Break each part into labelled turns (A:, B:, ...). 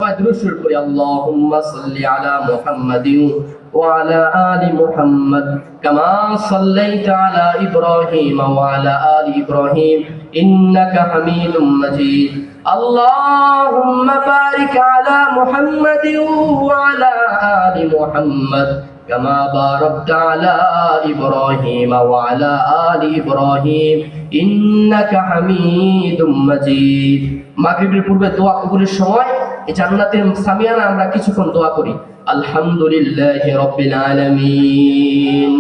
A: اللهم صل على محمد وعلى آل محمد كما صليت على إبراهيم وعلى آل إبراهيم إنك حميد مجيد اللهم بارك على محمد وعلى آل محمد كما باركت على إبراهيم وعلى آل إبراهيم إنك حميد مجيد মাগরিবের পূর্বে দোয়া কবুলের সময় এই জান্নাতের সামিয়ানা আমরা কিছুক্ষণ দোয়া করি আলহামদুলিল্লাহি রাব্বিল আলামিন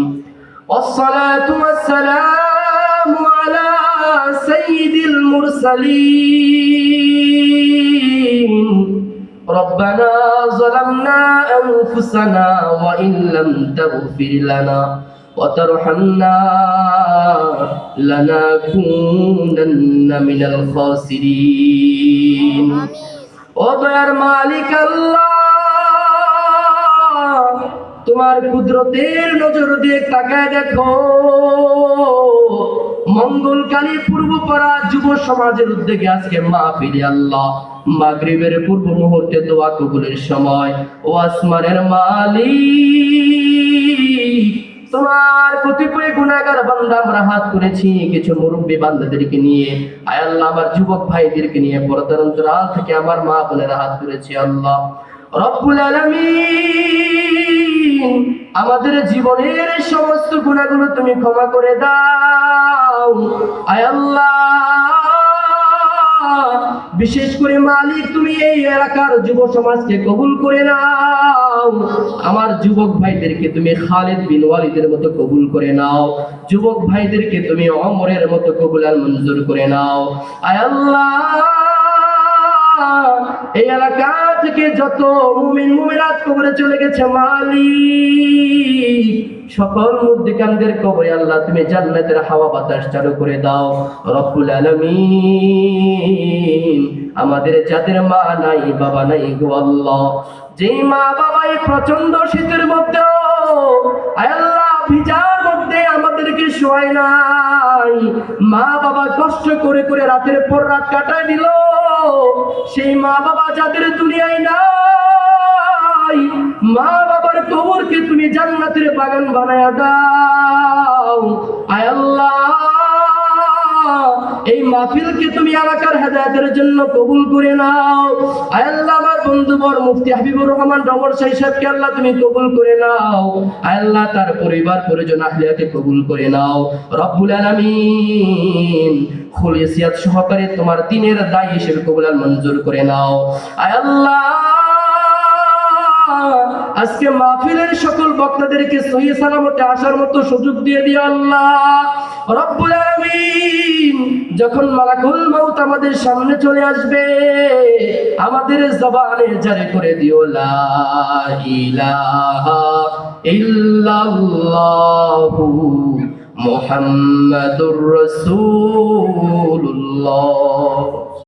A: والصلاة والسلام على سيد المرسلين ربنا ظلمنا أنفسنا وإن لم تغفر لنا وترحمنا لنكونن من الخاسرين ওগোর মালিক আল্লাহ তোমার কুদরতের নজর দিয়ে তাকায় দেখো মঙ্গলকালী পূর্বপাড়া যুব সমাজের উদ্যোগে আজকে মাহফিলে আল্লাহ মাগরিবের পূর্ব মুহূর্তে দোয়া কবুলের সময় ও আসমানের মালিক তোমার কতিপয় গুনাহগার বান্দা আমরা হাত করেছি কিছু মুরব্বী বান্দাদেরকে নিয়ে আয় আল্লাহ আমার যুবক ভাইদেরকে নিয়ে পর্দার অন্তরাল থেকে আমার মা বোনেরা হাত করেছি আল্লাহ রব্বুল আলামিন আমাদের জীবনের সমস্ত গুনাহগুলো তুমি ক্ষমা করে দাও আয় আল্লাহ বিশেষ করে মালিক তুমি এই এলাকার যুব সমাজকে কবুল করে নাও আমার যুবক ভাইদেরকে তুমি খালিদ বিন ওয়ালিদের মতো কবুল করে নাও যুবক ভাইদেরকে তুমি ওমরের মতো কবুল আর মঞ্জুর করে নাও আয় আল্লাহ এই এলাকা থেকে যত মুমিন মুমিনাত কবরে চলে গেছে মালিক সকল মুর্দিকানদের কবরে আল্লাহ তুমি জান্নাতের হাওয়া বাতাস চালু করে দাও রব্বুল আলামিন আমাদের যাদের মা নাই বাবা নাই গো আল্লাহ যেই মা বাবা এই প্রচন্ড শীতের মধ্যে আয় আল্লাহ ভিজার মধ্যে আমাদেরকে শোয় নাই মা বাবা কষ্ট করে করে রাতের পর রাত কাটায় দিল সেই মা বাবা যাদের দুনিয়ায় নাই মা বাবার কবরকে তুমি জান্নাতের বাগান বানায়া দাও আয় আল্লাহ এই মাহফিলকে তুমি এলাকার হেদায়েতের জন্য কবুল করে নাও আয় আল্লাহ আমার বন্ধুবর মুফতি হাবিবুর রহমান রমর সাহেবকে আল্লাহ তুমি কবুল করে নাও আয় আল্লাহ তার পরিবার পরিজন আহলিয়াকে কবুল করে নাও রব্বুল আলামিন খুলিসিয়াত সহকারে তোমার দ্বীনের দায়ী হিসেবে কবুল আর মঞ্জুর করে নাও আয় আল্লাহ আজকে মাহফিলের সকল বক্তাদেরকে সহিহ সালামতে আসার মতো সুযোগ দিয়ে দিও আল্লাহ রব্বুল আলামিন যখন মালাকুল মউত আমাদের সামনে চলে আসবে আমাদের জবানে জারি করে দিও লা ইলাহা ইল্লাল্লাহু মুহাম্মাদুর রাসূলুল্লাহ।